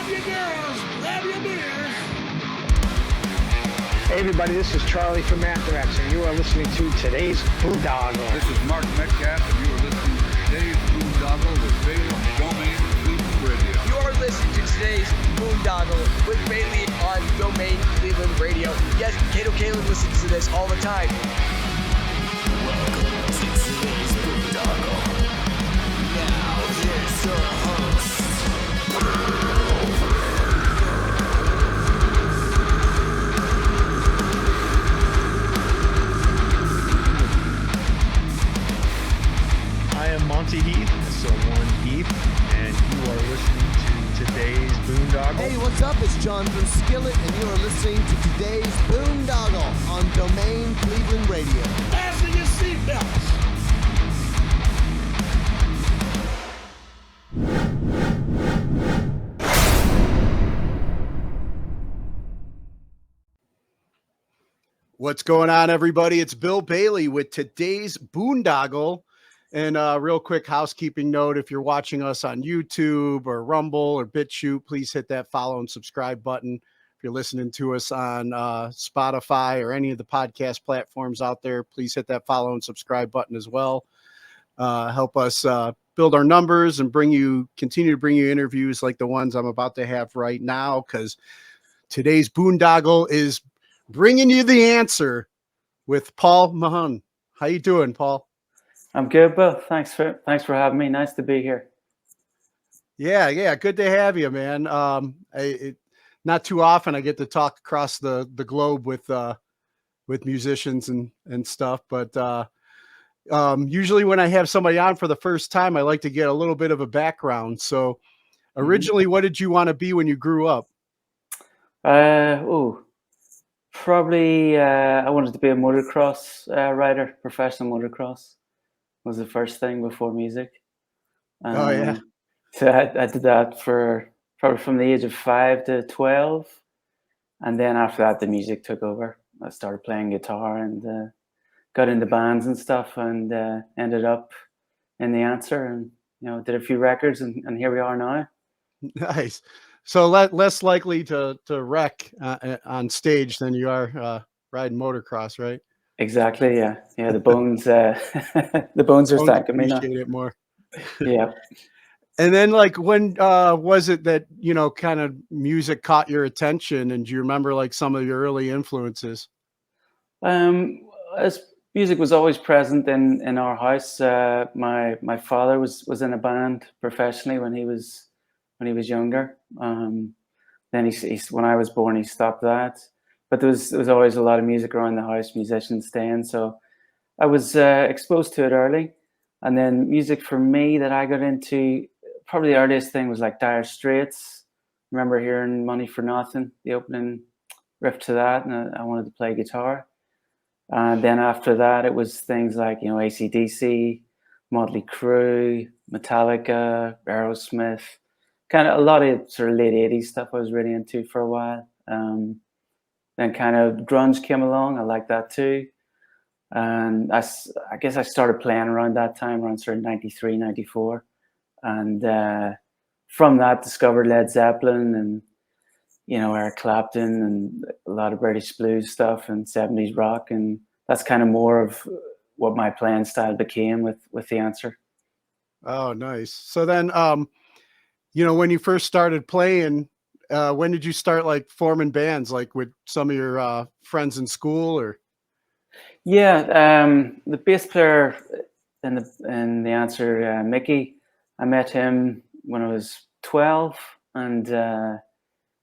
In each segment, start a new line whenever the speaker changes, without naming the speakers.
your girls, grab your beers.
Hey everybody, this is Charlie from Anthrax, and you are listening to today's Boondoggle.
This is Mark Metcalf, and you are listening to today's Boondoggle with Bailey on Domain Cleveland Radio.
You are listening to today's Boondoggle with Bailey on Domain Cleveland Radio. Yes, Kato Kalin listens to this all the time. Welcome to today's Boondoggle. Now here's your host.
I am Monty Heath, so one Heath, and you are listening to today's Boondoggle.
Hey, what's up? It's John from Skillet, and you are listening to today's Boondoggle on Domain Cleveland Radio.
Fasten your seatbelts.
What's going on, everybody? It's Bill Bailey with today's Boondoggle. And real quick housekeeping note, if you're watching us on YouTube or Rumble or BitChute, please hit that follow and subscribe button. If you're listening to us on Spotify or any of the podcast platforms out there, please hit that follow and subscribe button as well. Help us build our numbers and continue to bring you interviews like the ones I'm about to have right now, because today's Boondoggle is bringing you the answer with Paul Mahon. How you doing, Paul?
I'm good, Bill. Thanks for having me. Nice to be here.
Yeah. Good to have you, man. Not too often I get to talk across the globe with musicians and stuff, but usually when I have somebody on for the first time, I like to get a little bit of a background. So originally, what did you want to be when you grew up?
Probably I wanted to be a motocross rider, professional motocross. Was the first thing before music.
Oh yeah.
So I did that for probably from the age of 5 to 12, and then after that the music took over. I started playing guitar and got into bands and stuff, and ended up in The Answer, and did a few records, and here we are now.
Nice. So less likely to wreck on stage than you are riding motocross, right?
Exactly. Yeah. The bones. The bones are thanking me now.
Appreciate it more.
Yeah.
And then, like, when was it that kind of music caught your attention? And do you remember like some of your early influences?
As music was always present in our house. My father was in a band professionally when he was younger. Then when I was born, he stopped that. But there was always a lot of music around the house, musicians staying. So I was exposed to it early. And then music for me that I got into, probably the earliest thing was like Dire Straits. I remember hearing Money for Nothing, the opening riff to that, and I wanted to play guitar. And then after that, it was things like, AC/DC, Motley Crue, Metallica, Aerosmith, kind of a lot of sort of late 80s stuff I was really into for a while. Then kind of grunge came along. I liked that too. And I guess I started playing around that time, around sort of 93, 94. And from that, discovered Led Zeppelin and, Eric Clapton and a lot of British blues stuff and 70s rock. And that's kind of more of what my playing style became with The Answer.
Oh, nice. So then, when you first started playing, when did you start like forming bands, like with some of your friends in school, or?
Yeah, the bass player in the Answer, Mickey, I met him when I was 12, and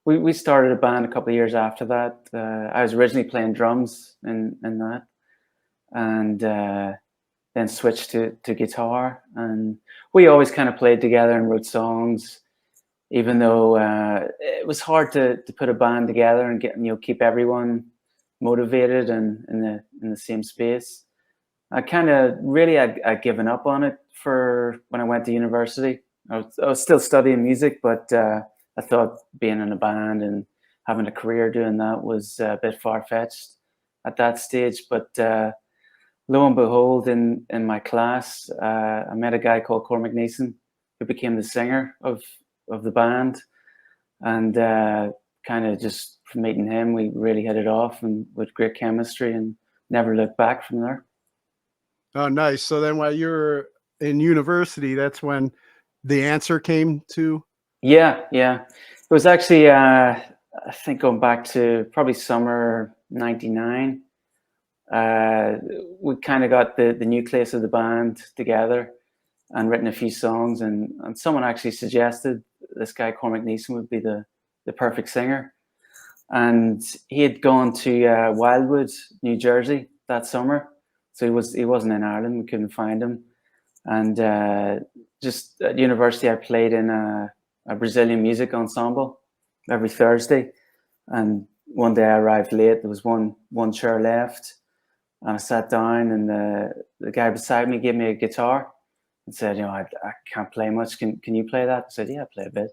we started a band a couple of years after that. I was originally playing drums in that, and then switched to guitar, and we always kind of played together and wrote songs. Even though it was hard to put a band together and keep everyone motivated and in the same space, I kind of really I'd given up on it for when I went to university. I was still studying music, but I thought being in a band and having a career doing that was a bit far-fetched at that stage. But lo and behold, in my class, I met a guy called Cormac Neeson, who became the singer of the band. and kind of just from meeting him, we really hit it off and with great chemistry, and never looked back from there.
Oh, nice. So then while you were in university, that's when the answer came to.
Yeah. It was actually, I think going back to probably summer '99, we kind of got the nucleus of the band together and written a few songs, and someone actually suggested this guy Cormac Neeson would be the perfect singer. And he had gone to Wildwood, New Jersey that summer. So he wasn't in Ireland. We couldn't find him. And just at university, I played in a Brazilian music ensemble every Thursday. And one day I arrived late. There was one chair left. And I sat down, and the guy beside me gave me a guitar and said, I can't play much. Can you play that? I said, yeah, I play a bit.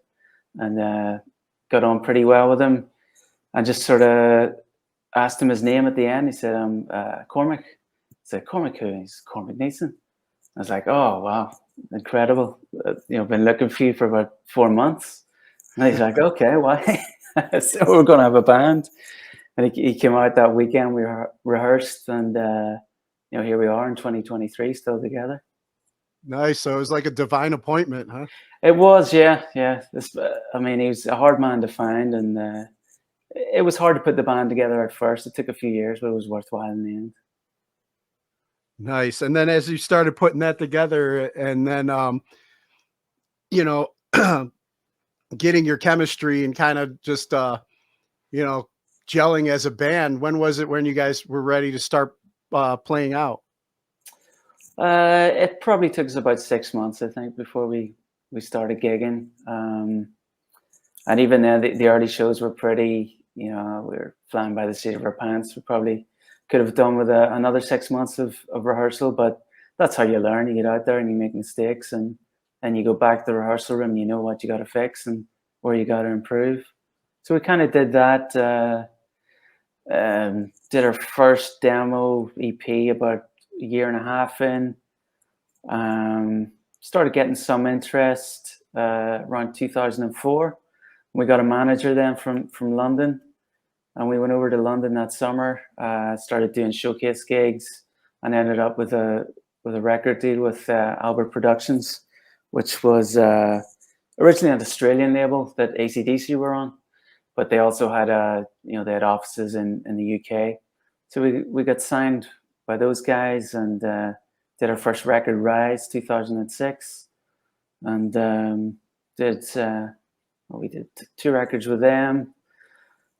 And got on pretty well with him. I just sort of asked him his name at the end. He said, I'm Cormac. I said, Cormac who? He's Cormac Neeson. I was like, oh, wow, incredible. Been looking for you for about 4 months. And he's like, okay, why? So we're going to have a band. And he came out that weekend. We rehearsed, and here we are in 2023, still together.
Nice. So it was like a divine appointment, huh?
It was, yeah. He was a hard man to find, and it was hard to put the band together at first. It took a few years, but it was worthwhile in the end.
Nice. And then as you started putting that together, and then getting your chemistry and kind of just gelling as a band, when was it when you guys were ready to start playing out?
It probably took us about 6 months, I think, before we started gigging. And even then, the early shows were pretty, we were flying by the seat of our pants. We probably could have done with another 6 months of rehearsal, but that's how you learn. You get out there and you make mistakes, and then you go back to the rehearsal room, you know what you got to fix and where you got to improve. So we kind of did that, did our first demo EP about a year and a half in, started getting some interest around 2004. We got a manager then from London, and we went over to London that summer, started doing showcase gigs, and ended up with a record deal with Albert Productions, which was originally an Australian label that AC/DC were on, but they also had they had offices in the UK. So we got signed by those guys, and did our first record, Rise, 2006, and we did 2 records with them,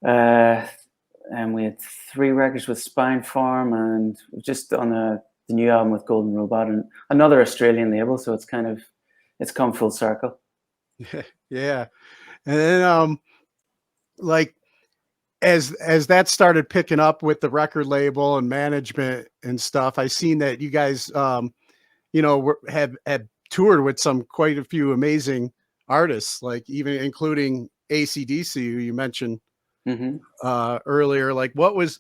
and we had 3 records with Spine Farm, and just on the new album with Golden Robot, and another Australian label. So it's come full circle.
Yeah. And then as that started picking up with the record label and management and stuff, I seen that you guys have toured with quite a few amazing artists, like even including AC/DC, who you mentioned earlier. Like, what was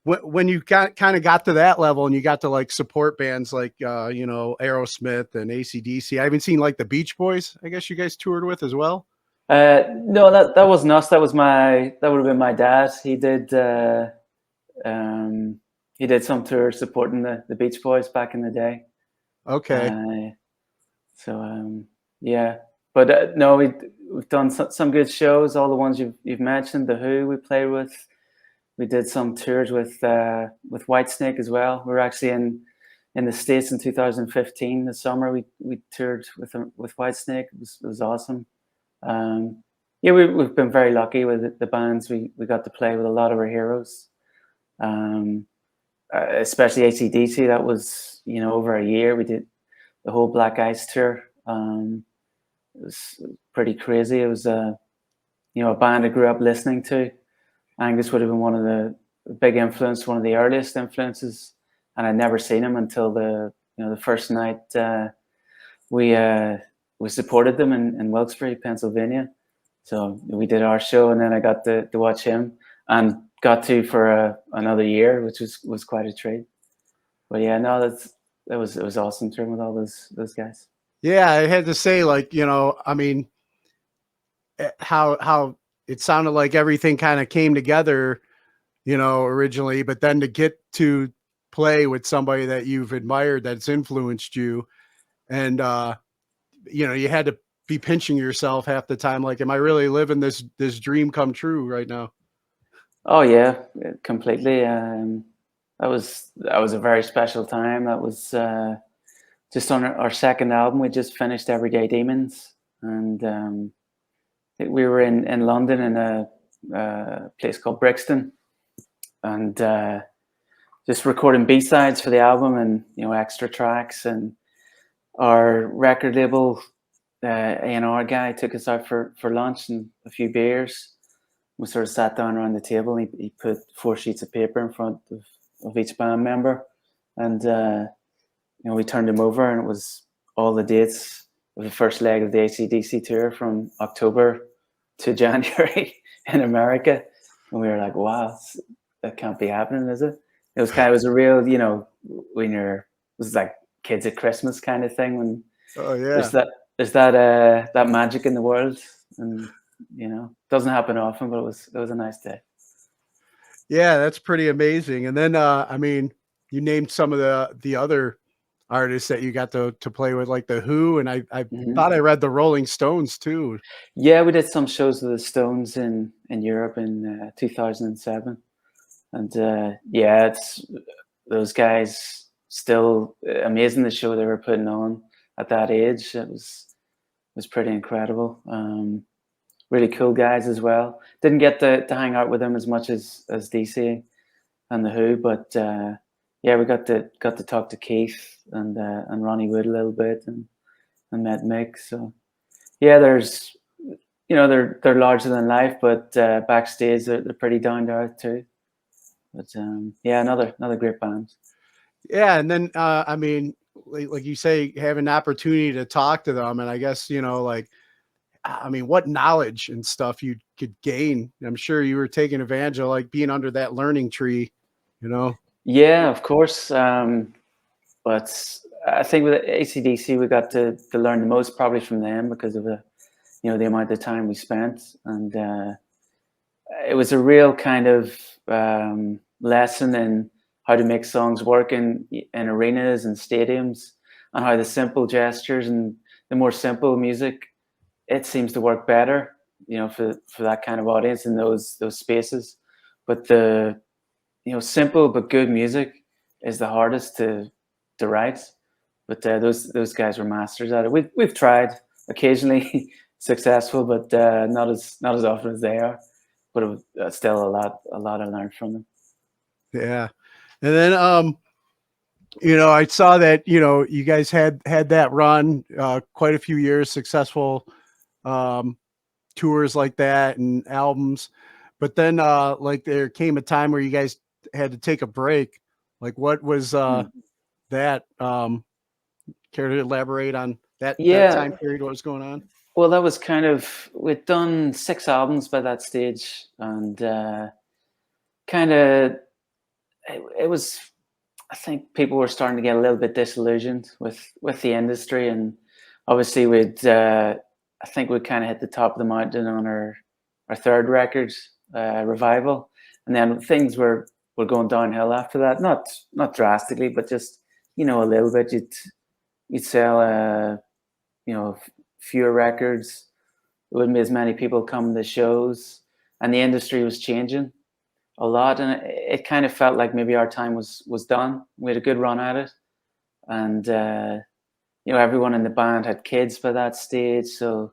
when you kind of got to that level and you got to like support bands like Aerosmith and AC/DC? I haven't seen like the Beach Boys, I guess you guys toured with as well.
No, that wasn't us. That would have been my dad. He did some tours supporting the Beach Boys back in the day.
Okay.
Yeah, but no, we've done some good shows. All the ones you've mentioned. The Who we played with. We did some tours with Whitesnake as well. We were actually in the States in 2015. The summer we toured with Whitesnake. It was awesome. We've been very lucky with the bands we got to play with. A lot of our heroes, especially AC/DC. That was over a year. We did the whole Black Ice tour. It was pretty crazy. It was a band I grew up listening to. Angus would have been one of the big influence, one of the earliest influences, and I'd never seen him until the first night we supported them in Wilkes-Barre, Pennsylvania. So we did our show, and then I got to watch him, and got to for another year, which was quite a treat. But yeah, no, it was awesome touring with all those guys.
Yeah, I had to say, like, I mean, how it sounded like everything kind of came together, you know, originally, but then to get to play with somebody that you've admired, that's influenced you, and you know, you had to be pinching yourself half the time, like, am I really living this dream come true right now?
Oh yeah, completely. That was a very special time. That was just on our second album. We just finished Everyday Demons, and we were in London in a place called Brixton, and just recording B-sides for the album, and you know, extra tracks. And our record label A&R guy took us out for lunch and a few beers. We sort of sat down around the table, and he put 4 sheets of paper in front of each band member, and you know, we turned them over, and it was all the dates of the first leg of the AC/DC tour from October to January in America. And we were like, wow, that can't be happening, is it? It was a real, you know, when it was like kids at Christmas kind of thing, when
Oh yeah,
there's that magic in the world. And you know, it doesn't happen often, but it was a nice day.
yeah, that's pretty amazing. And then I mean, you named some of the other artists that you got to play with, like the Who, and I thought I read the Rolling Stones too.
Yeah, we did some shows with the Stones in Europe in 2007, and yeah, it's those guys still amazing. The show they were putting on at that age, it was pretty incredible. Really cool guys as well. Didn't get to hang out with them as much as DC and the Who, but yeah, we got to talk to Keith and Ronnie Wood a little bit, and met Mick. So yeah, there's, you know, they're larger than life, but backstage they're pretty down to earth too. But yeah, another great band.
Yeah, and then I mean, like you say, having an opportunity to talk to them, and I guess, you know, like, I mean, what knowledge and stuff you could gain. I'm sure you were taking advantage of, like, being under that learning tree, you know?
Yeah, of course. But I think with AC/DC, we got to learn the most probably from them, because of the, you know, the amount of time we spent. And it was a real kind of lesson in how to make songs work in arenas and stadiums, and how the simple gestures and the more simple music, it seems to work better, you know, for that kind of audience in those spaces. But the, you know, simple but good music is the hardest to write. But those guys were masters at it. We've tried occasionally successful, but not as often as they are. But it was still a lot I learned from them.
Yeah. And then you know, I saw that, you know, you guys had that run quite a few years, successful tours like that and albums. But then like there came a time where you guys had to take a break. Like, what was that? Care to elaborate on that time period? What was going on?
Well, that was kind of, we'd done 6 albums by that stage, and kind of it was, I think people were starting to get a little bit disillusioned with the industry, and obviously we'd I think we kind of hit the top of the mountain on our 3rd record, Revival, and then things were going downhill after that. Not drastically, but just, you know, a little bit. You'd sell you know, fewer records. There wouldn't be as many people coming to shows, and the industry was changing a lot, and it kind of felt like maybe our time was done. We had a good run at it, and you know, everyone in the band had kids by that stage, so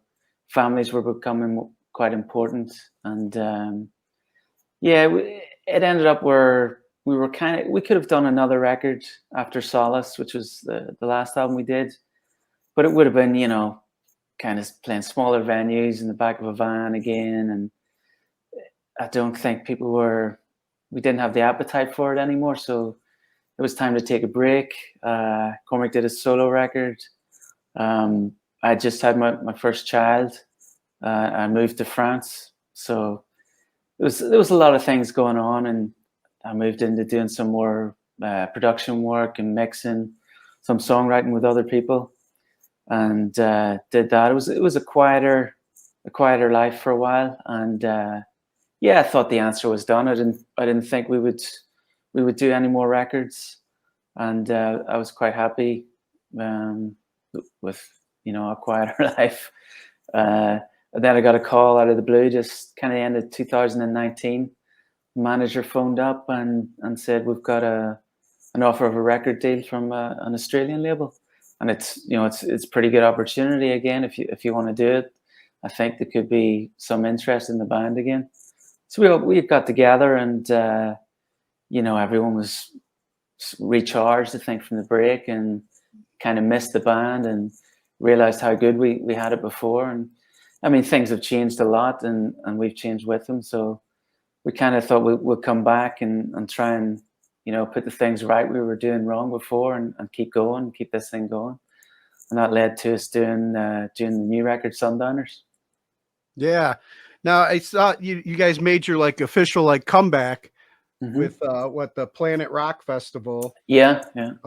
families were becoming quite important. And yeah, it ended up where we could have done another record after Solace, which was the last album we did, but it would have been, you know, kind of playing smaller venues in the back of a van again, and I don't think we didn't have the appetite for it anymore. So it was time to take a break. Cormac did a solo record. I just had my first child. I moved to France, so there was a lot of things going on, and I moved into doing some more production work and mixing, some songwriting with other people, and did that. It was a quieter a quieter life for a while, and yeah, I thought the answer was done. I didn't think we would do any more records, and I was quite happy with a quieter life. And then I got a call out of the blue, just kind of end of 2019. Manager phoned up and said, we've got an offer of a record deal from an Australian label, and it's pretty good opportunity again if you want to do it. I think there could be some interest in the band again. So we got together, and everyone was recharged, I think, from the break, and kind of missed the band and realized how good we had it before. And I mean, things have changed a lot, and we've changed with them. So we kind of thought we'd come back and try and put the things right we were doing wrong before, and keep going, keep this thing going. And that led to us doing the new record, Sundowners.
Yeah. Now I saw you guys made your like official like comeback with the Planet Rock Festival.
Yeah.
You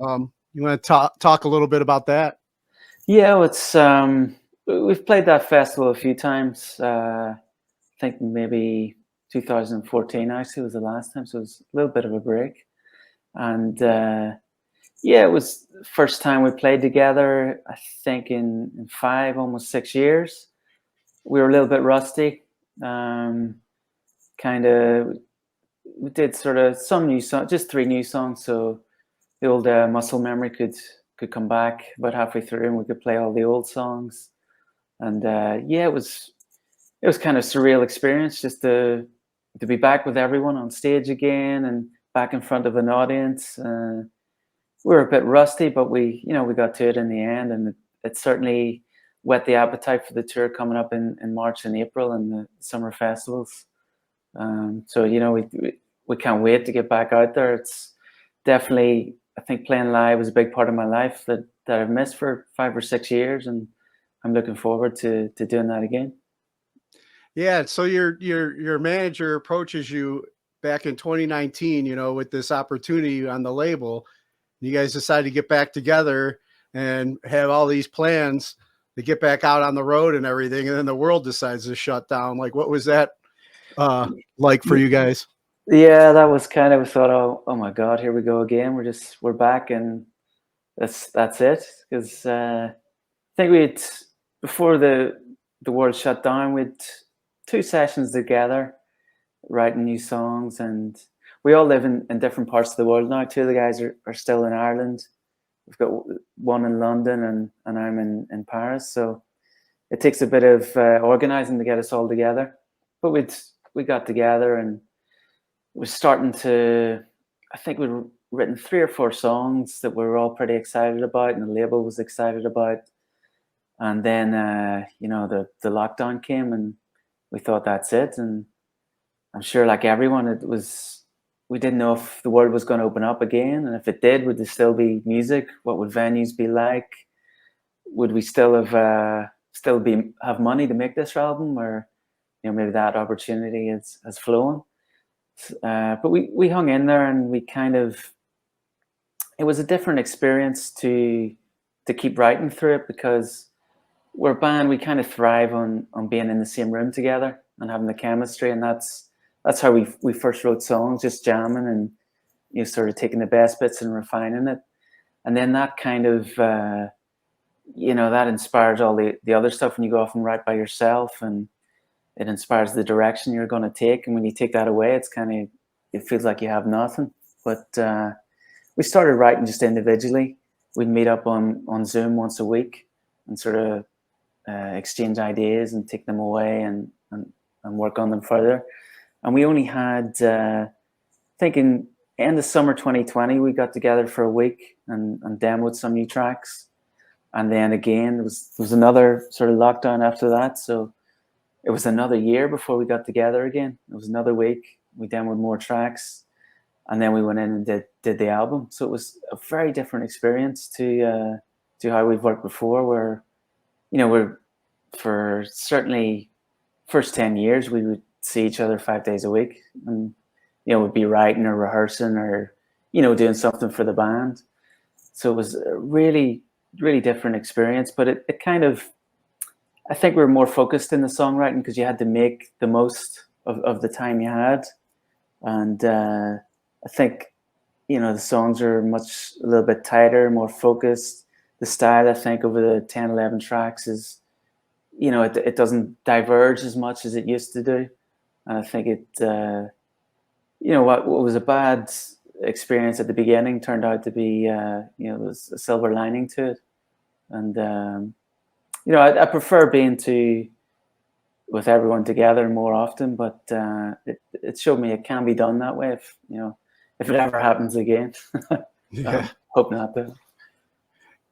want to talk a little bit about that?
Yeah, it's we've played that festival a few times. I think maybe 2014 actually was the last time, so it was a little bit of a break. And yeah, it was the first time we played together, I think in 5, almost 6 years. We were a little bit rusty. We did sort of some new songs, just 3 new songs, so the old muscle memory could come back about halfway through, and we could play all the old songs. And yeah, it was kind of surreal experience just to be back with everyone on stage again and back in front of an audience. We were a bit rusty, but we got to it in the end, and it certainly whet the appetite for the tour coming up in March and April and the summer festivals. So we can't wait to get back out there. It's definitely, I think, playing live was a big part of my life that I've missed for 5 or 6 years, and I'm looking forward to doing that again.
Yeah. So your manager approaches you back in 2019, with this opportunity on the label. You guys decide to get back together and have all these plans to get back out on the road and everything, and then the world decides to shut down. Like, what was that like for you guys?
Yeah, that was kind of, we thought, oh my God, here we go again. We're back, and that's it. Because I think before the world shut down, we'd 2 sessions together, writing new songs, and we all live in different parts of the world now. 2 of the guys are still in Ireland. We've got one in London, and I'm in Paris. So it takes a bit of organizing to get us all together. But we got together, and it was starting to, I think we'd written 3 or 4 songs that we were all pretty excited about, and the label was excited about. And then, the lockdown came, and we thought that's it. And I'm sure, like everyone, we didn't know if the world was going to open up again. And if it did, would there still be music? What would venues be like? Would we still have money to make this album? Or, maybe that opportunity has flown. But we hung in there, and it was a different experience to keep writing through it, because we're a band, we kind of thrive on being in the same room together and having the chemistry, and that's how we first wrote songs, just jamming and sort of taking the best bits and refining it. And then that kind of that inspires all the other stuff when you go off and write by yourself, and it inspires the direction you're going to take. And when you take that away, it feels like you have nothing. But we started writing just individually. We'd meet up on Zoom once a week and sort of exchange ideas and take them away and work on them further. And we only had, I think in end of summer 2020, we got together for a week and demoed some new tracks. And then again, there was another sort of lockdown after that. So it was another year before we got together again. It was another week. We demoed more tracks. And then we went in and did the album. So it was a very different experience to how we've worked before, where, we're, for certainly first 10 years, we would see each other 5 days a week, and we'd be writing or rehearsing or doing something for the band. So it was a really, really different experience, but it kind of I think we were more focused in the songwriting because you had to make the most of the time you had. And I think, the songs are a little bit tighter, more focused. The style, I think, over the 10, 11 tracks is, it doesn't diverge as much as it used to do. And I think it, what was a bad experience at the beginning turned out to be, there's a silver lining to it. And, I prefer being with everyone together more often, but it showed me it can be done that way if it ever happens again.
Yeah.
Hope not though.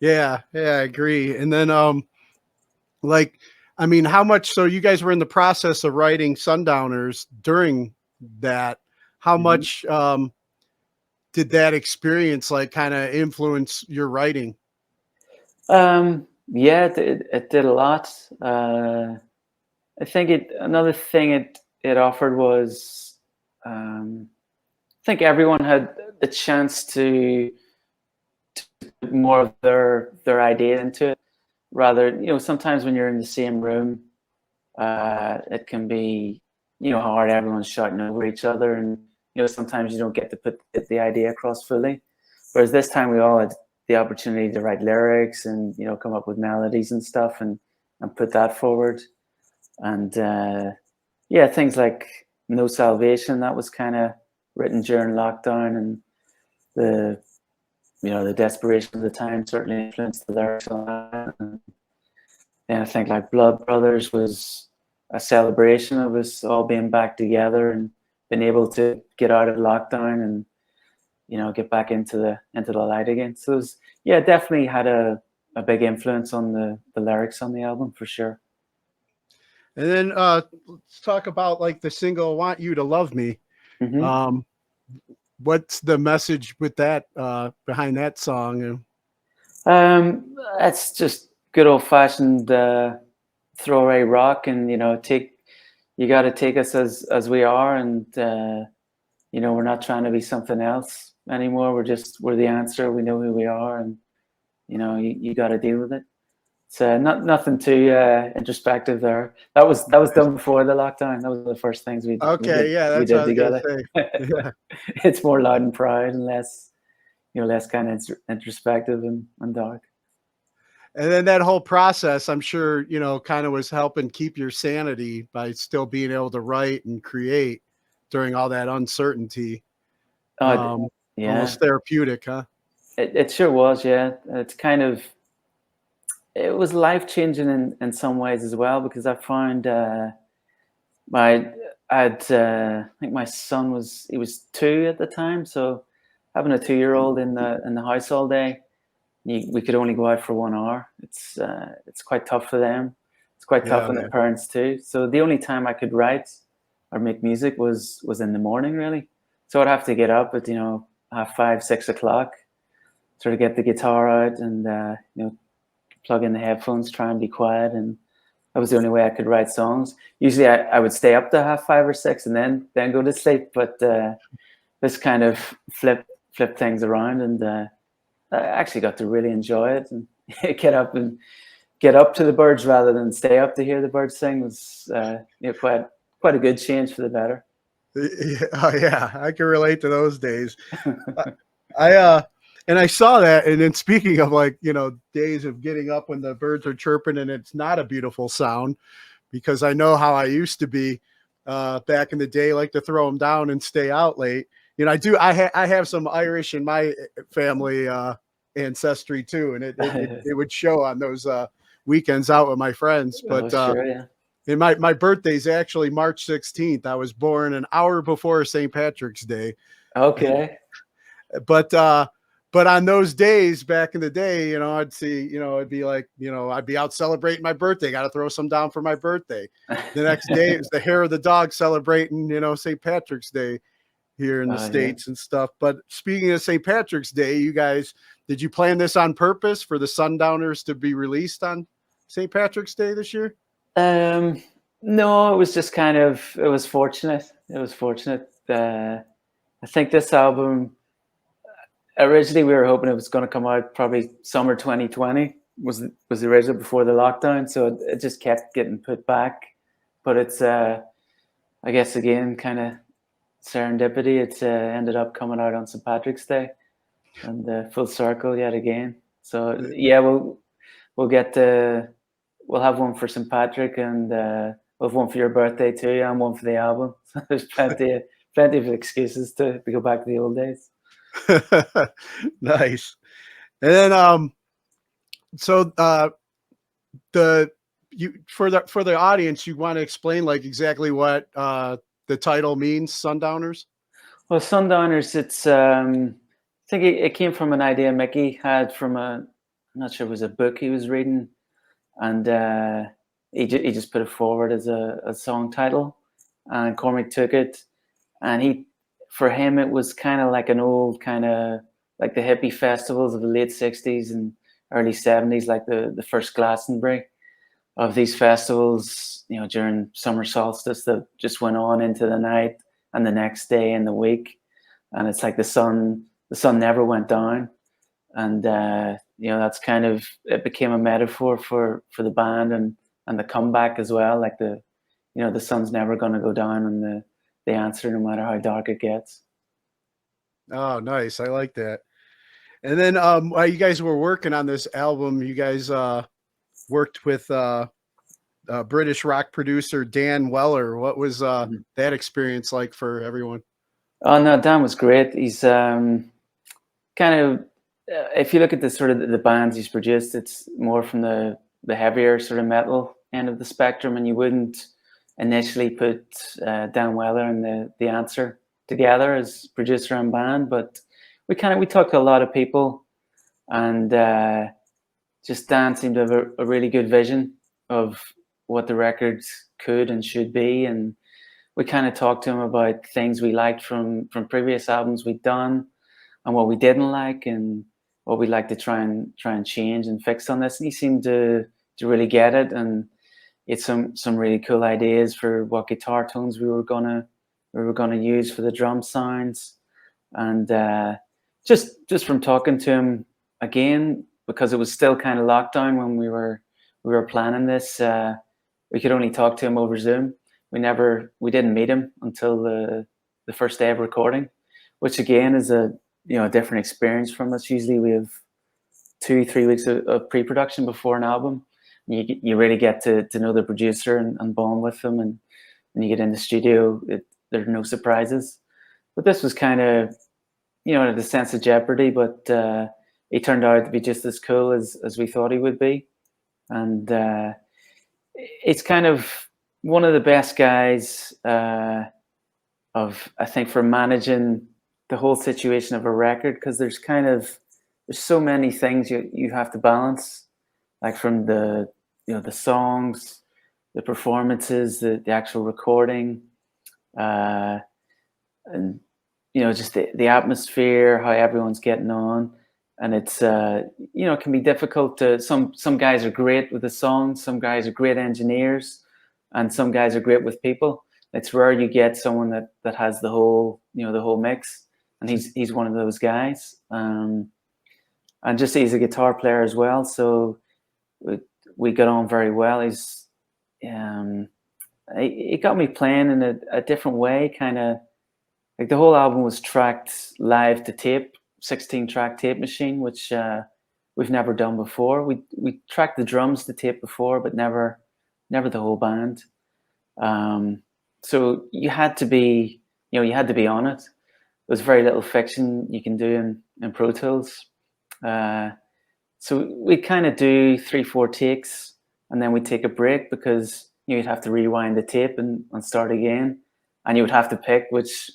Yeah, I agree. And then how much, so you guys were in the process of writing Sundowners during that. How much did that experience kind of influence your writing?
Yeah, it did a lot. I think another thing it offered was, I think everyone had the chance to put more of their idea into it. Rather, sometimes when you're in the same room, it can be, hard. Everyone's shouting over each other, and sometimes you don't get to put the idea across fully. Whereas this time we all had the opportunity to write lyrics and come up with melodies and stuff and put that forward. And things like No Salvation, that was kind of written during lockdown, and the desperation of the time certainly influenced the lyrics on that. And then I think like Blood Brothers was a celebration of us all being back together and being able to get out of lockdown and get back into the light again. So it was, definitely had a big influence on the lyrics on the album for sure.
And then let's talk about the single "Want You to Love Me."
Mm-hmm.
What's the message with that behind that song?
That's just good old fashioned throwaway rock, and you got to take us as we are, and we're not trying to be something else anymore. We're the answer. We know who we are, and you got to deal with it. So nothing too introspective there. That was done before the lockdown. That was the first things we did together.
Yeah.
It's more loud and proud and less, less kind of introspective and dark.
And then that whole process, I'm sure, kind of was helping keep your sanity by still being able to write and create during all that uncertainty. Almost therapeutic, huh?
It sure was. Yeah, it's kind of. It was life-changing in some ways as well, because I found I think my son was 2 at the time, so having a 2-year-old in the house all day, we could only go out for 1 hour. It's quite tough for them. It's quite tough on the parents too. So the only time I could write or make music was in the morning, really. So I'd have to get up at 5:30, 6 o'clock, sort of get the guitar out and plug in the headphones, try and be quiet, and that was the only way I could write songs. Usually I would stay up to 5:30 or 6 and then go to sleep, but this kind of flip things around, and I actually got to really enjoy it and get up to the birds rather than stay up to hear the birds sing was quite a good change for the better.
Oh yeah, I can relate to those days. And I saw that. And then speaking of days of getting up when the birds are chirping and it's not a beautiful sound, because I know how I used to be back in the day, like to throw them down and stay out late. I have some Irish in my family ancestry too. And it would show on those weekends out with my friends. But
sure, yeah.
And my birthday's actually March 16th. I was born an hour before St. Patrick's Day.
Okay.
But on those days back in the day, I'd see, it'd be like, I'd be out celebrating my birthday. Got to throw some down for my birthday. The next day it was the hair of the dog celebrating, St. Patrick's Day here in the States and stuff. But speaking of St. Patrick's Day, you guys, did you plan this on purpose for the Sundowners to be released on St. Patrick's Day this year?
No, it was just it was fortunate. It was fortunate. I think this album, originally we were hoping it was going to come out probably summer 2020, was the original before the lockdown, so it just kept getting put back. But it's I guess again kind of serendipity. It's ended up coming out on St. Patrick's Day, and full circle yet again. So yeah, we'll get we'll have one for St. Patrick, and we'll have one for your birthday too, and one for the album. So there's plenty of excuses to go back to the old days.
Nice. And then so for the audience, you want to explain like exactly what the title means, Sundowners?
Well, Sundowners, it's I think it came from an idea Mickey had from I'm not sure it was a book he was reading, and he just put it forward as a song title, and Cormac took it, and for him it was kind of like an old kind of like the hippie festivals of the late 60s and early 70s, like the first Glastonbury of these festivals, you know, during summer solstice that just went on into the night and the next day and the week. And it's like the sun never went down. And, you know, that's kind of, it became a metaphor for the band and the comeback as well. Like you know, the sun's never going to go down, and the answer, no matter how dark it gets.
Oh, nice. I like that. And then while you guys were working on this album, you guys worked with British rock producer Dan Weller. What was that experience like for everyone?
Oh no, Dan was great. He's kind of, if you look at the sort of the bands he's produced, it's more from the heavier sort of metal end of the spectrum, and you wouldn't initially put Dan Weller and the Answer together as producer and band, but we talked to a lot of people, and just Dan seemed to have a really good vision of what the records could and should be, and we kind of talked to him about things we liked from previous albums we'd done, and what we didn't like, and what we'd like to try and change and fix on this. And he seemed to really get it, and it's some really cool ideas for what guitar tones we were gonna use for the drum sounds, and just from talking to him again, because it was still kind of lockdown when we were planning this. We could only talk to him over Zoom. We didn't meet him until the first day of recording, which again is a different experience from us. Usually we have 2-3 weeks of pre-production before an album. You really get to know the producer and bond with them, and when you get in the studio, there are no surprises. But this was kind of, the sense of jeopardy, but he turned out to be just as cool as we thought he would be. And it's kind of one of the best guys I think, for managing the whole situation of a record, because there's so many things you have to balance, like from the songs, the performances, the actual recording, and just the atmosphere, how everyone's getting on. And it's it can be difficult to some guys are great with the songs, some guys are great engineers, and some guys are great with people. It's rare you get someone that has the whole mix, and he's one of those guys. And just he's a guitar player as well, so we got on very well. He's it got me playing in a different way, kind of like the whole album was tracked live to tape, 16-track tape machine, which we've never done before. We tracked the drums to tape before, but never the whole band. So you had to be on it. There's very little fiction you can do in Pro Tools. So we kind of do 3-4 takes, and then we take a break, because you'd have to rewind the tape and start again, and you would have to pick which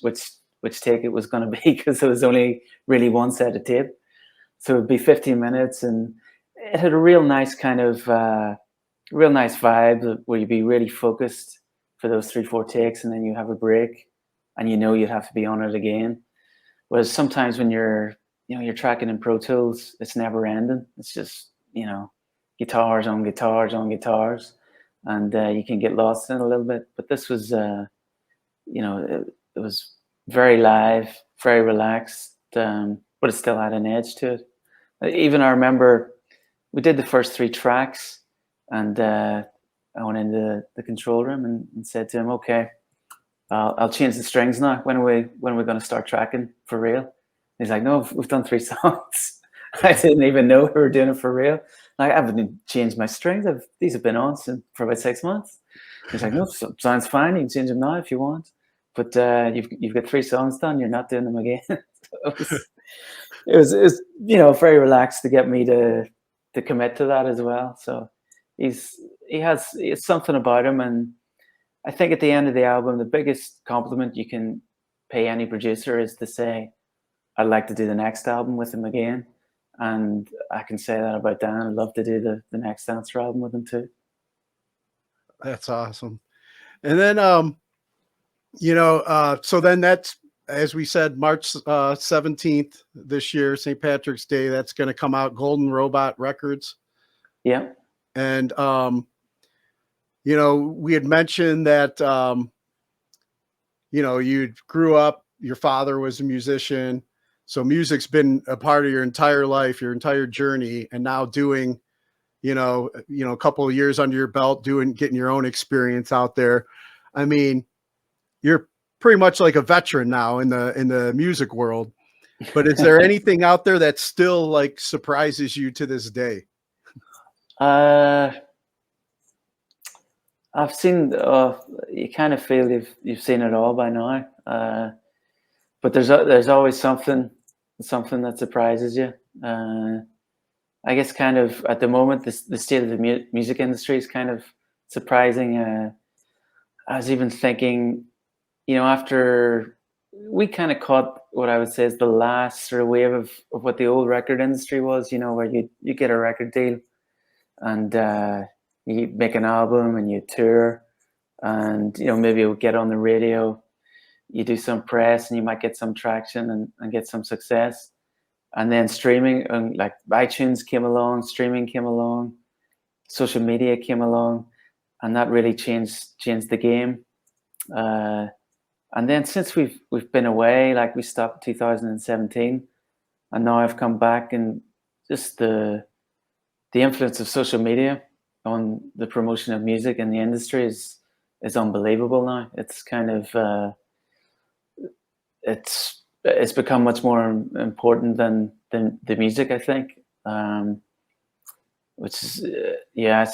take it was going to be, because there was only really one set of tape. So it'd be 15 minutes, and it had a real nice kind of real nice vibe where you'd be really focused for those 3-4 takes, and then you have a break, and you'd have to be on it again. Whereas sometimes when you're tracking in Pro Tools, it's never ending. It's just guitars on guitars on guitars, and you can get lost in it a little bit. But this was it was very live, very relaxed, but it still had an edge to it. Even I remember we did the first 3 tracks, and I went into the control room and said to him, "Okay, I'll change the strings now. When are we going to start tracking for real?" He's like, "No, we've done 3 songs." I didn't even know we were doing it for real. Like, I haven't even changed my strings. These have been on for about 6 months. He's like, "No, sounds fine. You can change them now if you want. But you've got 3 songs done. You're not doing them again." So it was very relaxed to get me to commit to that as well. So he has something about him, and I think at the end of the album, the biggest compliment you can pay any producer is to say, "I'd like to do the next album with him again." And I can say that about Dan. I'd love to do the next Dancer album with him too.
That's awesome. And then, so then that's, as we said, March 17th this year, St. Patrick's Day, that's going to come out, Golden Robot Records.
Yeah.
And, we had mentioned that, you grew up, your father was a musician. So music's been a part of your entire life, your entire journey. And now doing, a couple of years under your belt, getting your own experience out there. I mean, you're pretty much like a veteran now in the music world, but is there anything out there that still like surprises you to this day?
I've seen, you kind of feel you've seen it all by now. But there's always something that surprises you. I guess kind of at the moment, the state of the music industry is kind of surprising. I was even thinking, after we kind of caught what I would say is the last sort of wave of what the old record industry was, where you get a record deal and you make an album and you tour, and maybe you'll get on the radio, you do some press and you might get some traction and get some success. And then streaming, and like iTunes came along, streaming came along, social media came along, and that really changed the game. And then since we've been away, like we stopped in 2017, and now I've come back, and just the influence of social media on the promotion of music in the industry is unbelievable now. It's kind of it's become much more important than the music, I think. Which is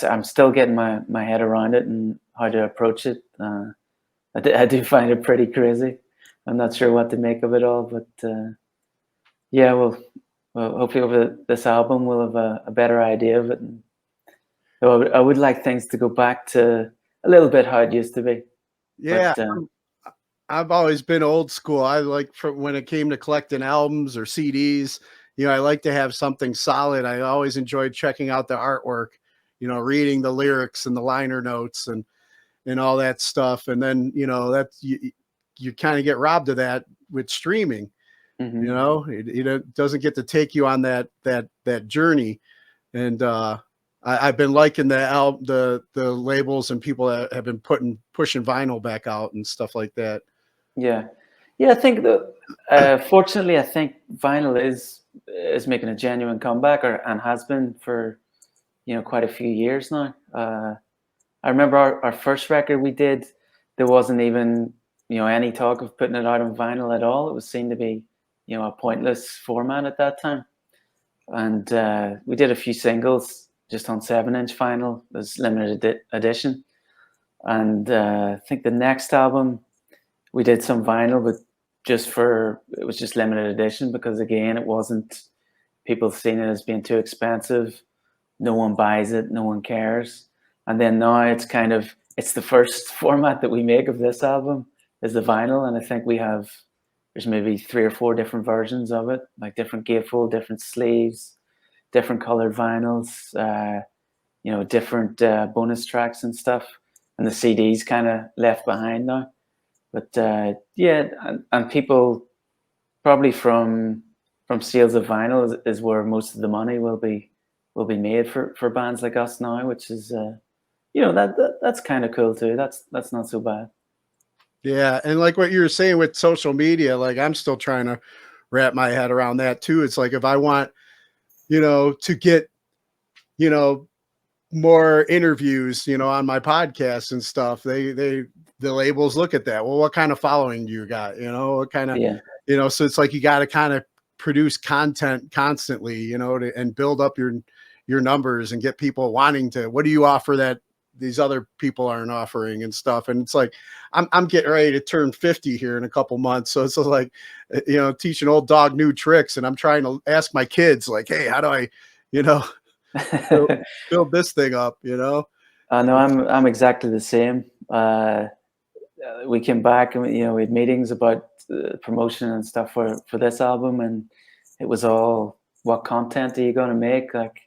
I'm still getting my head around it and how to approach it. I do find it pretty crazy. I'm not sure what to make of it all, but well, hopefully over this album we'll have a better idea of it. And so I would like things to go back to a little bit how it used to be.
Yeah,
but,
I've always been old school. I like when it came to collecting albums or CDs, I like to have something solid. I always enjoyed checking out the artwork, reading the lyrics and the liner notes and all that stuff. And then, that's you kind of get robbed of that with streaming. Mm-hmm. It doesn't get to take you on that journey. And I've been liking the labels and people that have been pushing vinyl back out and stuff like that.
Yeah. I think that fortunately, I think vinyl is making a genuine comeback, and has been for quite a few years now. I remember our first record we did, there wasn't even any talk of putting it out on vinyl at all. It was seen to be a pointless format at that time, and we did a few singles just on 7-inch vinyl. It was limited edition, and I think the next album we did some vinyl, but it was just limited edition, because again, it wasn't, people seen it as being too expensive. No one buys it, no one cares. And then now it's the first format that we make of this album is the vinyl. And I think there's maybe 3 or 4 different versions of it, like different gatefold, different sleeves, different colored vinyls, different bonus tracks and stuff. And the CD's kind of left behind now. But and people probably from sales of vinyl is where most of the money will be made for bands like us now, which is that's kind of cool too. That's not so bad.
Yeah, and like what you were saying with social media, like I'm still trying to wrap my head around that too. It's like if I want, to get, you know, more interviews, you know, on my podcast and stuff, the labels look at that. Well, what kind of following do you got? You know, what kind of,
Yeah.
you know, so it's like you got to kind of produce content constantly, you know, and build up your numbers and get people wanting to, what do you offer that these other people aren't offering and stuff. And it's like, I'm getting ready to turn 50 here in a couple months. So it's like, you know, teaching old dog new tricks. And I'm trying to ask my kids like, hey, how do I, you know, build this thing up, you know?
I know I'm exactly the same. We came back and, you know, we had meetings about promotion and stuff for this album, and it was all, what content are you going to make? Like,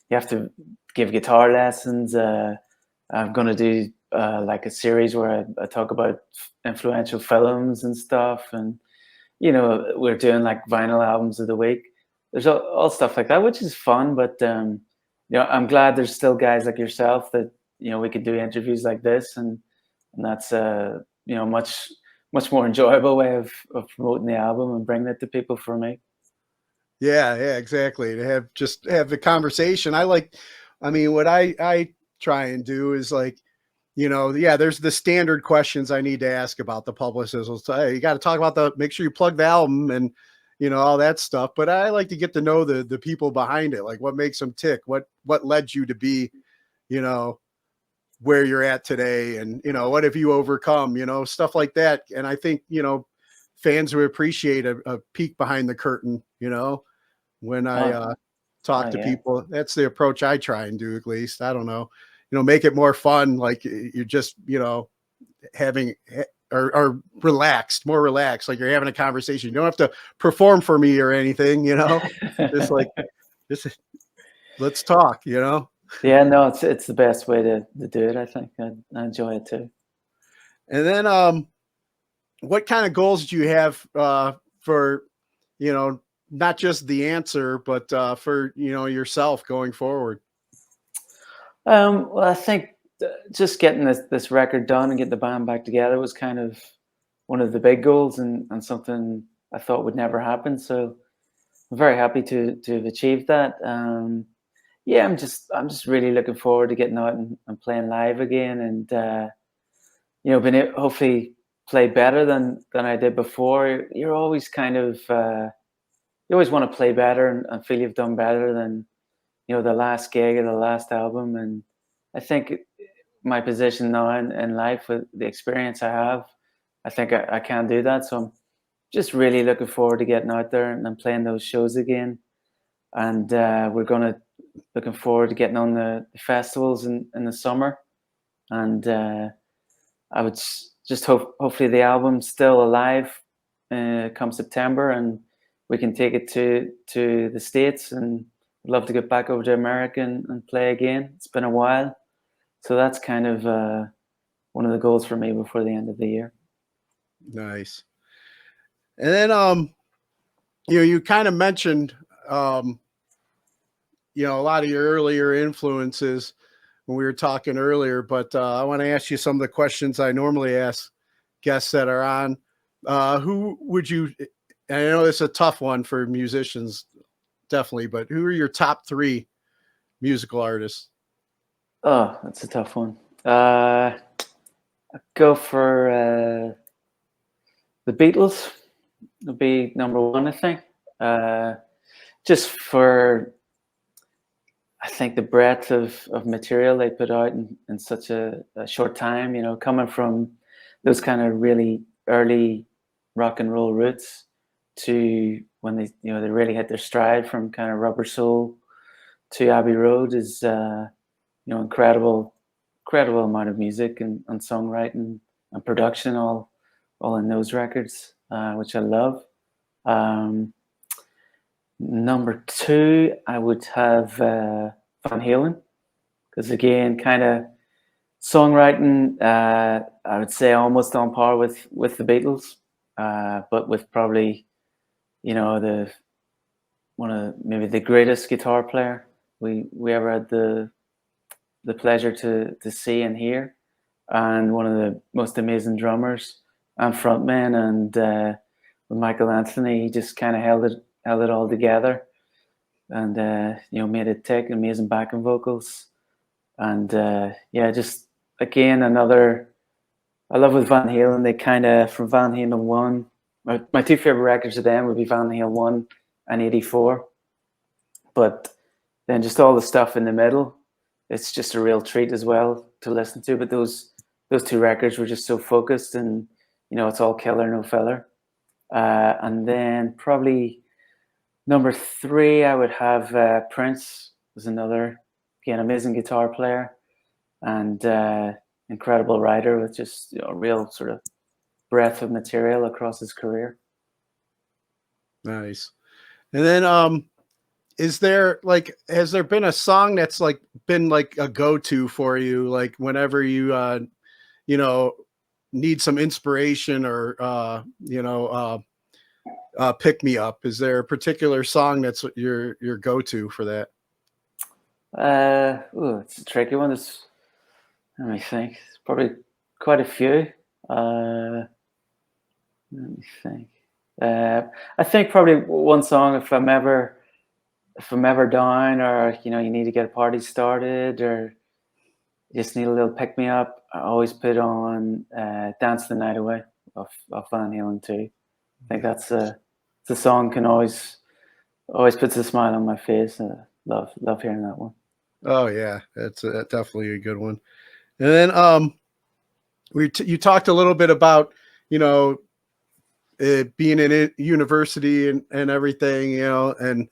you have to give guitar lessons. I'm going to do like a series where I talk about influential films and stuff, and, you know, we're doing like vinyl albums of the week. There's all stuff like that, which is fun. But you know, I'm glad there's still guys like yourself that, you know, we could do interviews like this, and that's you know, much more enjoyable way of promoting the album and bringing it to people for me.
Yeah, exactly. To have the conversation. I mean, what I try and do is like, you know, yeah, there's the standard questions I need to ask about the publicist. Will say, hey, you got to talk about make sure you plug the album and, you know, all that stuff. But I like to get to know the people behind it, like what makes them tick, what led you to be, you know, where you're at today, and, you know, what have you overcome, you know, stuff like that. And I think, you know, fans would appreciate a peek behind the curtain, you know, when I talk to people. That's the approach I try and do, at least. I don't know, you know, make it more fun, like you're just, you know, having or relaxed, more relaxed, like you're having a conversation. You don't have to perform for me or anything, you know, just like, just let's talk, you know.
Yeah, no, it's the best way to do it. I think I enjoy it too.
And then, what kind of goals do you have for, you know, not just the answer, but for, you know, yourself going forward?
Well, I think just getting this record done and getting the band back together was kind of one of the big goals, and something I thought would never happen. So I'm very happy to have achieved that. Yeah, I'm just really looking forward to getting out and playing live again, and you know, hopefully play better than I did before. You're always kind of you always want to play better and feel you've done better than, you know, the last gig or the last album. And I think my position now in life, with the experience I have, I think I can do that. So I'm just really looking forward to getting out there and playing those shows again. And looking forward to getting on the festivals in the summer. And I would just hopefully the album's still alive come September, and we can take it to the States, and I'd love to get back over to America and play again. It's been a while. So that's kind of one of the goals for me before the end of the year.
Nice. And then, you know, you kind of mentioned, you know, a lot of your earlier influences when we were talking earlier, but I want to ask you some of the questions I normally ask guests that are on. Who would you, and I know it's a tough one for musicians, definitely, but who are your top 3 musical artists?
Oh, that's a tough one. I'd go for the Beatles. It'll be number 1, I think. Just for, I think, the breadth of material they put out in such a short time, you know, coming from those kind of really early rock and roll roots to when they, you know, they really hit their stride, from kind of Rubber Soul to Abbey Road, is, you know, incredible amount of music and songwriting and production all in those records, which I love. Number 2, I would have Van Halen, because again, kind of songwriting, I would say almost on par with the Beatles, but with probably, you know, one of maybe the greatest guitar player we ever had the pleasure to see and hear, and one of the most amazing drummers and frontman. And with Michael Anthony, he just kind of held it all together. and made it tick. Amazing backing vocals, and just again another. I love with Van Halen. They kind of from Van Halen 1. My two favorite records of them would be Van Halen 1 and 84, but then just all the stuff in the middle, it's just a real treat as well to listen to. But those two records were just so focused, and it's all killer, no filler. And then probably number 3, I would have Prince. Was another, again, amazing guitar player and incredible writer with just a real sort of breadth of material across his career.
Nice. And then has there been a song that's like been like a go-to for you, like whenever you need some inspiration or pick me up? Is there a particular song that's your go-to for that?
It's a tricky one. Let me think. It's probably quite a few. Let me think. I think probably one song, if I'm ever down, or you need to get a party started, or you just need a little pick me up, I always put on "Dance the Night Away" of Van Halen 2. I think that's the song can always puts a smile on my face. Love hearing that one.
Oh yeah, that's definitely a good one. And then you talked a little bit about it being in university and everything, and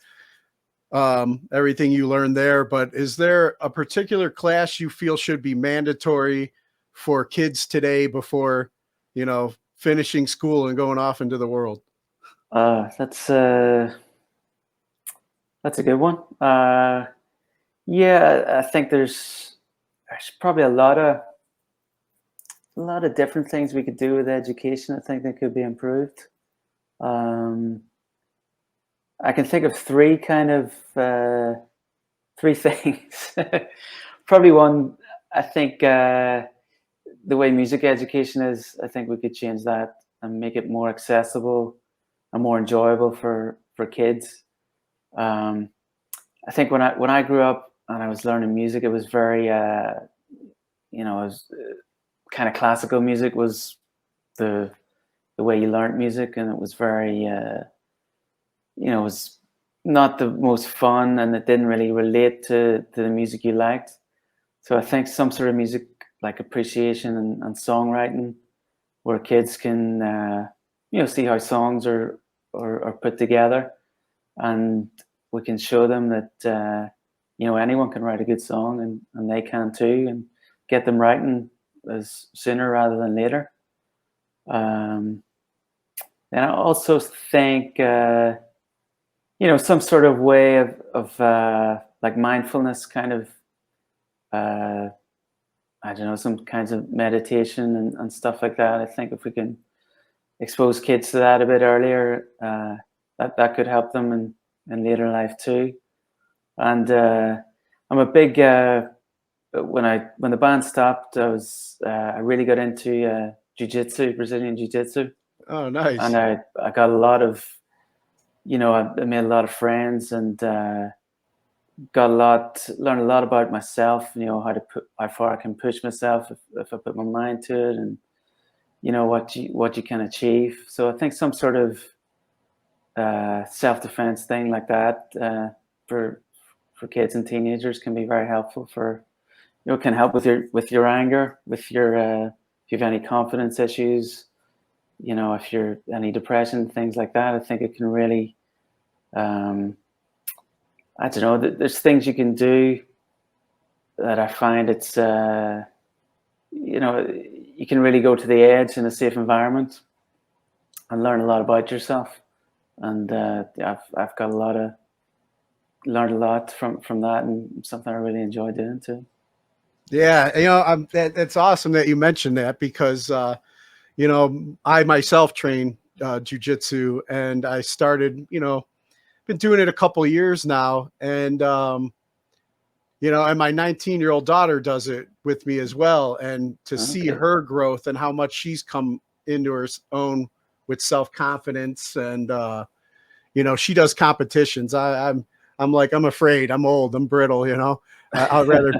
everything you learned there. But is there a particular class you feel should be mandatory for kids today before finishing school and going off into the world?
That's a good one. I think there's probably a lot of different things we could do with education. I think that could be improved. I can think of three things. Probably one, I think the way music education is, I think we could change that and make it more accessible and more enjoyable for kids. I think when I grew up and I was learning music, it was very kind of classical music was the way you learned music, and it was very it was not the most fun, and it didn't really relate to the music you liked. So I think some sort of music like appreciation and songwriting, where kids can see how songs are put together, and we can show them that anyone can write a good song, and they can too, and get them writing as sooner rather than later. And I also think some sort of way of like mindfulness, kind of some kinds of meditation and stuff like that. I think if we can expose kids to that a bit earlier, that could help them in later life too. And I'm a big when the band stopped, I really got into jiu-jitsu, Brazilian jiu-jitsu.
Oh, nice.
And I got a lot of, I made a lot of friends, and learned a lot about myself, how far I can push myself if I put my mind to it, and what you can achieve. So I think some sort of self-defense thing like that for kids and teenagers can be very helpful can help with your anger, with your if you have any confidence issues, if you're any depression, things like that. I think it can really there's things you can do that I find it's you can really go to the edge in a safe environment and learn a lot about yourself. And I've learned a lot from that, and something I really enjoy doing too.
Yeah, that's awesome that you mentioned that, because I myself train jiu-jitsu, and I started, been doing it a couple of years now, and and my 19-year-old daughter does it with me as well, and to see her growth and how much she's come into her own with self-confidence, and she does competitions. I'm like, I'm afraid, I'm old, I'm brittle, you know. I'd rather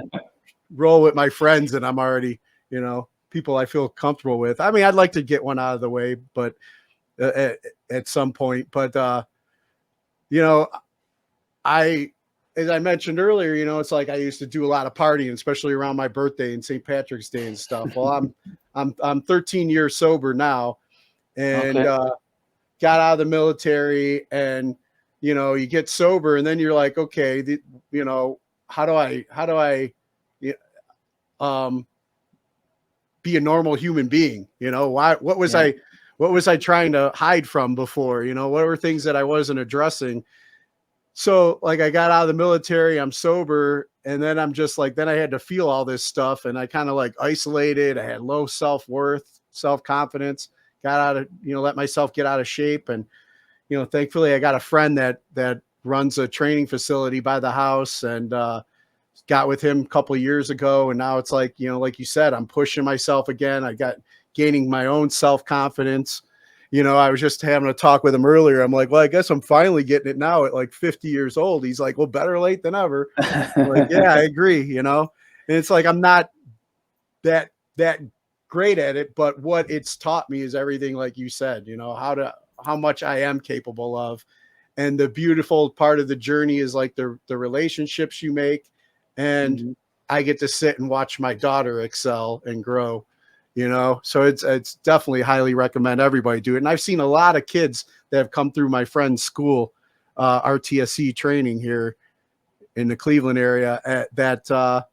roll with my friends and I'm already, you know, people I feel comfortable with. I mean, I'd like to get one out of the way, but at some point, but you know, as I mentioned earlier, you know, it's like I used to do a lot of partying, especially around my birthday and St. Patrick's Day and stuff. Well, I'm 13 years sober now, and
Okay.
got out of the military, and you know, you get sober, and then you're like, okay, you know, how do I um be a normal human being? You know, what was
Yeah.
I trying to hide from before? You know, what were things that I wasn't addressing? So like I got out of the military, I'm sober, and then I'm just like, then I had to feel all this stuff, and I kind of like isolated. I had low self-worth, self-confidence, got out of, you know, let myself get out of shape. And, you know, thankfully I got a friend that runs a training facility by the house, and got with him a couple of years ago. And now it's like, you know, like you said, I'm pushing myself again. I got gaining my own self-confidence. You know, I was just having a talk with him earlier. I'm like, well, I guess I'm finally getting it now at like 50 years old. He's like, well, better late than ever. I'm like, yeah, I agree, you know. And it's like I'm not that great at it, but what it's taught me is everything, like you said, you know, how much I am capable of. And the beautiful part of the journey is like the relationships you make. And
Mm-hmm.
I get to sit and watch my daughter excel and grow, you know. So it's definitely highly recommend everybody do it. And I've seen a lot of kids that have come through my friend's school, RTSC training here in the Cleveland area, that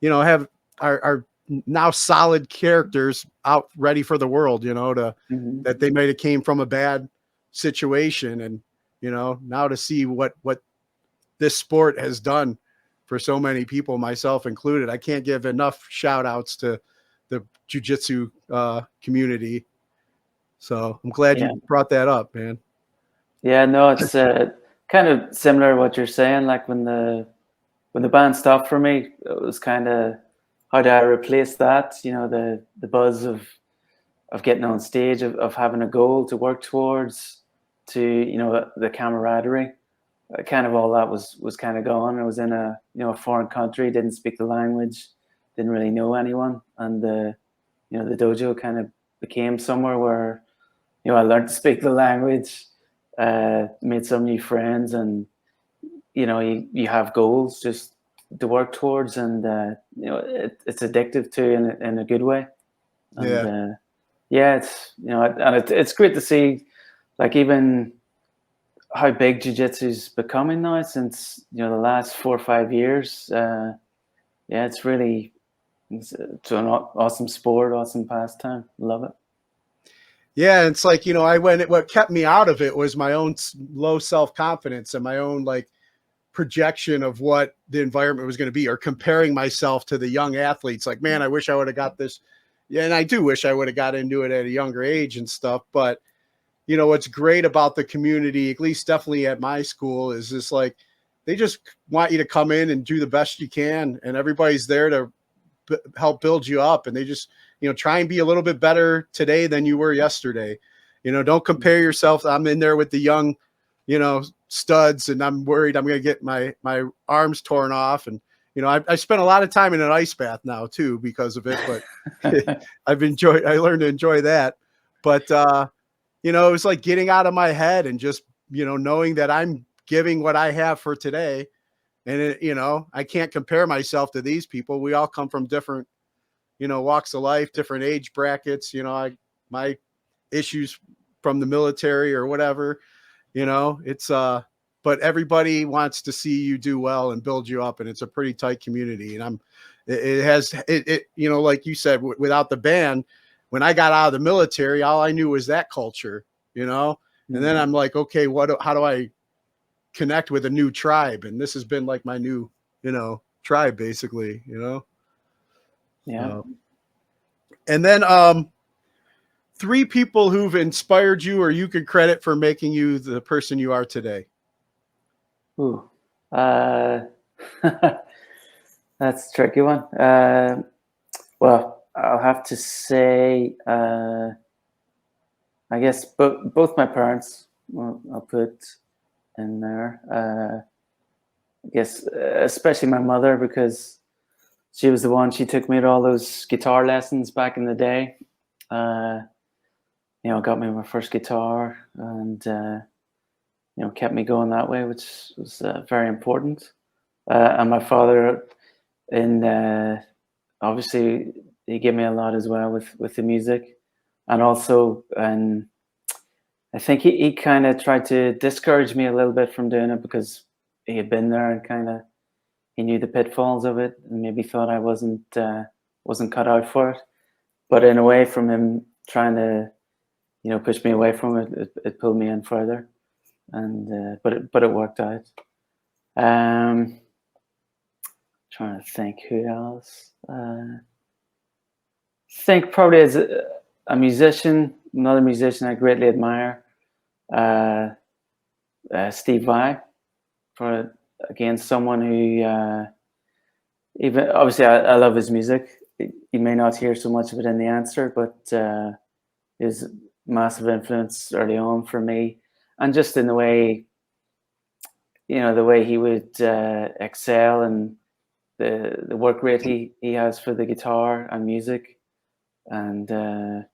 you know, are now solid characters out ready for the world, you know,
Mm-hmm.
that they might have came from a bad situation. And, you know, now to see what this sport has done for so many people, myself included. I can't give enough shout outs to the jiu-jitsu community. So I'm glad
Yeah.
you brought that up, man.
Yeah, no, it's kind of similar to what you're saying. Like when the band stopped for me, it was kind of how do I replace that? You know, the buzz of getting on stage, of having a goal to work towards, to, you know, the camaraderie. Kind of all that was kind of gone. I was in a, you know, a foreign country, didn't speak the language, didn't really know anyone, and you know, the dojo kind of became somewhere where, you know, I learned to speak the language, made some new friends, and, you know, you have goals just to work towards, and you know, it's addictive too, in a good way. And
Yeah.
yeah, it's, you know, and it's great to see, like, even how big jiu-jitsu is becoming now since, you know, the last 4 or 5 years. Yeah, it's really, it's an awesome sport, awesome pastime. Love it.
Yeah, it's like, you know, what kept me out of it was my own low self-confidence and my own like projection of what the environment was going to be, or comparing myself to the young athletes. Like, man, I wish I would have got this. Yeah, and I do wish I would have got into it at a younger age and stuff. But, you know, what's great about the community, at least definitely at my school, is just like they just want you to come in and do the best you can, and everybody's there to help build you up. And they just, you know, try and be a little bit better today than you were yesterday. You know, don't compare yourself. I'm in there with the young, you know, studs, and I'm worried I'm going to get my arms torn off. And, you know, I spent a lot of time in an ice bath now too because of it, but I learned to enjoy that. But, you know, it was like getting out of my head and just, you know, knowing that I'm giving what I have for today. And, you know, I can't compare myself to these people. We all come from different, you know, walks of life, different age brackets. You know, my issues from the military or whatever, you know, it's, but everybody wants to see you do well and build you up. And it's a pretty tight community. And it you know, like you said, without the band, when I got out of the military, all I knew was that culture, you know, and then I'm like, okay, how do I connect with a new tribe? And this has been like my new, you know, tribe basically, you know?
Yeah.
And then, 3 people who've inspired you or you could credit for making you the person you are today.
Ooh. That's a tricky one. Well, I'll have to say, I guess both my parents, well, I'll put in there. guess, especially my mother, because she was the one. She took me to all those guitar lessons back in the day. Got me my first guitar, and kept me going that way, which was very important. And my father, obviously, he gave me a lot as well with the music, and also, and I think he kind of tried to discourage me a little bit from doing it because he had been there and kind of he knew the pitfalls of it, and maybe thought I wasn't cut out for it. But in a way, from him trying to push me away from it, it pulled me in further, and but it worked out. Trying to think who else. Think probably as a musician, another musician I greatly admire, Steve Vai, for again someone who even obviously I love his music. You may not hear so much of it in the answer, but his massive influence early on for me, and just in the way the way he would excel and the work rate he has for the guitar and music, and kind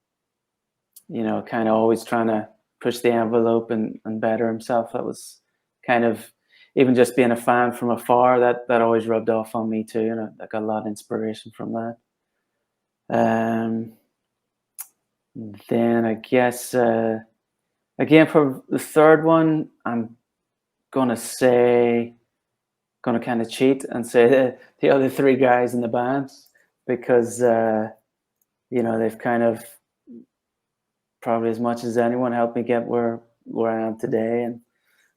of always trying to push the envelope and better himself. That was kind of, even just being a fan from afar, that always rubbed off on me too, and I got a lot of inspiration from that. Then I guess again for the third one, I'm gonna kind of cheat and say the other three guys in the band, because they've kind of probably as much as anyone helped me get where I am today, and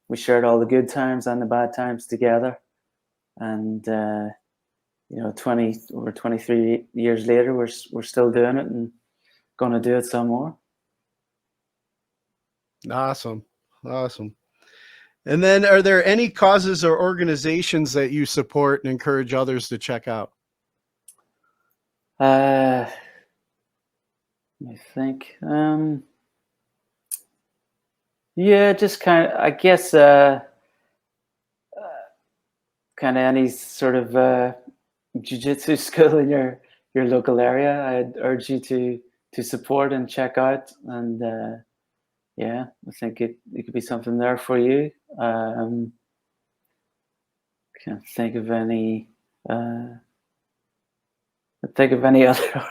we shared all the good times and the bad times together, and 23 years later we're still doing it and going to do it some more.
Awesome. And then, are there any causes or organizations that you support and encourage others to check out?
Let me think. Yeah, just kind of, I guess, kind of any sort of jiu-jitsu school in your local area. I'd urge you to support and check out, and yeah, I think it could be something there for you. Can't think of any. Other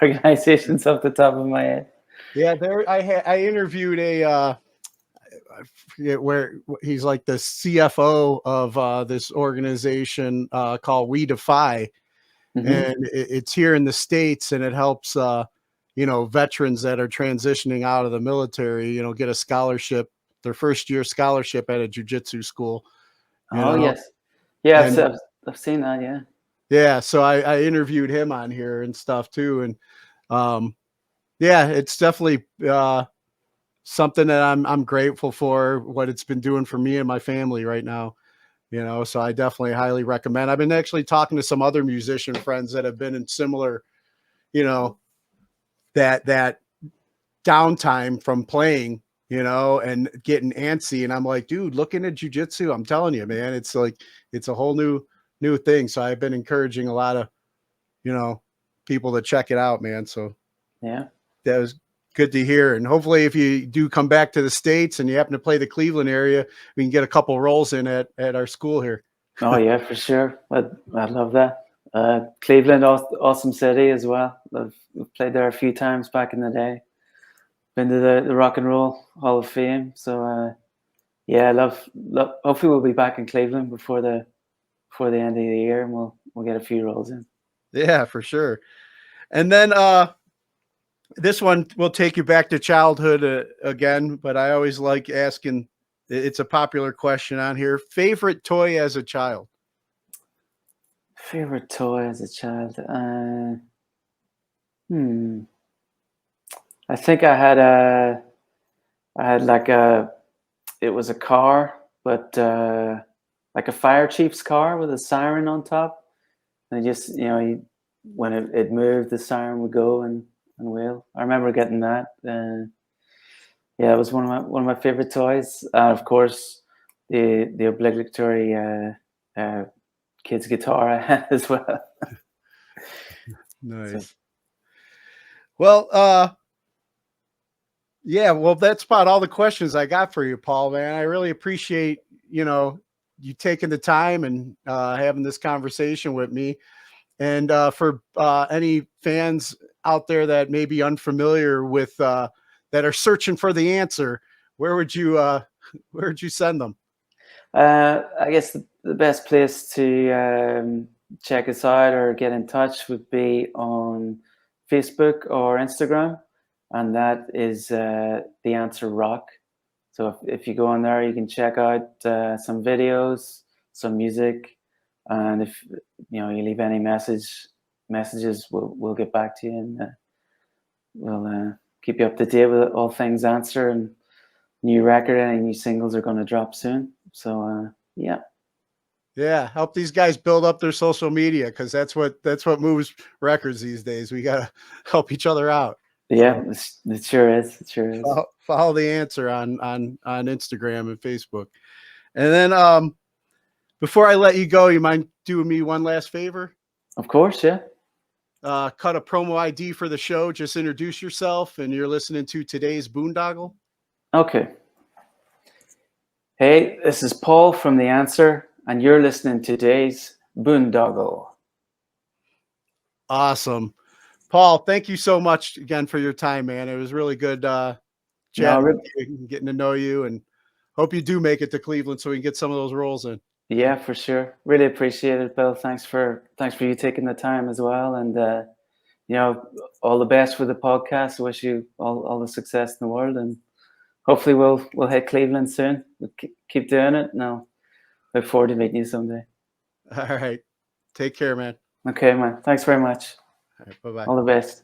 organizations off the top of my head.
Yeah, I interviewed I forget where, he's like the CFO of this organization called We Defy, and it's here in the States, and it helps veterans that are transitioning out of the military, get a scholarship, their first year scholarship at a jiu-jitsu school.
Yes. Yeah, I've seen that, yeah.
Yeah, so I interviewed him on here and stuff too, and yeah, it's definitely something that I'm grateful for, what it's been doing for me and my family right now. So I definitely highly recommend. I've been actually talking to some other musician friends that have been in similar, that downtime from playing, and getting antsy, and I'm like, dude, look into jiu-jitsu. I'm telling you, man, it's like, it's a whole new thing. So I've been encouraging a lot of people to check it out, man. So
yeah,
that was good to hear. And hopefully if you do come back to the States and you happen to play the Cleveland area, we can get a couple rolls in at our school here.
Oh yeah, for sure. I'd love that. Cleveland, awesome city as well. I've played there a few times back in the day. Been to the Rock and Roll Hall of Fame. So yeah, I love. Hopefully we'll be back in Cleveland before the end of the year, and we'll get a few rolls in.
Yeah, for sure. And then this one will take you back to childhood again, but I always like asking, it's a popular question on here. Favorite toy as a child?
Favorite toy as a child? I think I had like it was a car, but like a fire chief's car with a siren on top. And just, when it moved, the siren would go and wail. I remember getting that. Yeah, it was one of my favorite toys. Of course, the obligatory kid's guitar I had as well.
Nice.
So,
Well, yeah, well, that's about all the questions I got for you, Paul, man. I really appreciate, you taking the time and having this conversation with me. And for any fans out there that may be unfamiliar with that are searching for the answer, where would you send them?
I guess the best place to check us out or get in touch would be on Facebook or Instagram, and that is The Answer Rock. So if you go on there, you can check out some videos, some music, and if you leave any messages, we'll get back to you, and we'll keep you up to date with all things Answer, and new record, any new singles are going to drop soon. So
Yeah, help these guys build up their social media, because that's what moves records these days. We gotta help each other out.
Yeah, it sure is. It sure is.
Follow The Answer on Instagram and Facebook. And then before I let you go, you mind doing me one last favor?
Of course, yeah.
Cut a promo ID for the show. Just introduce yourself, and you're listening to today's Boondoggle.
Okay. Hey, this is Paul from The Answer, and you're listening to today's Boondoggle.
Awesome. Paul, thank you so much again for your time, man. It was really good chatting with you, getting to know you, and hope you do make it to Cleveland so we can get some of those roles in.
Yeah, for sure. Really appreciate it, Bill. Thanks for you taking the time as well, and all the best with the podcast. I wish you all the success in the world, and hopefully we'll hit Cleveland soon. We'll keep doing it. Now, look forward to meeting you someday.
All right. Take care, man.
Okay, man. Thanks very much.
All right, bye-bye.
All the best.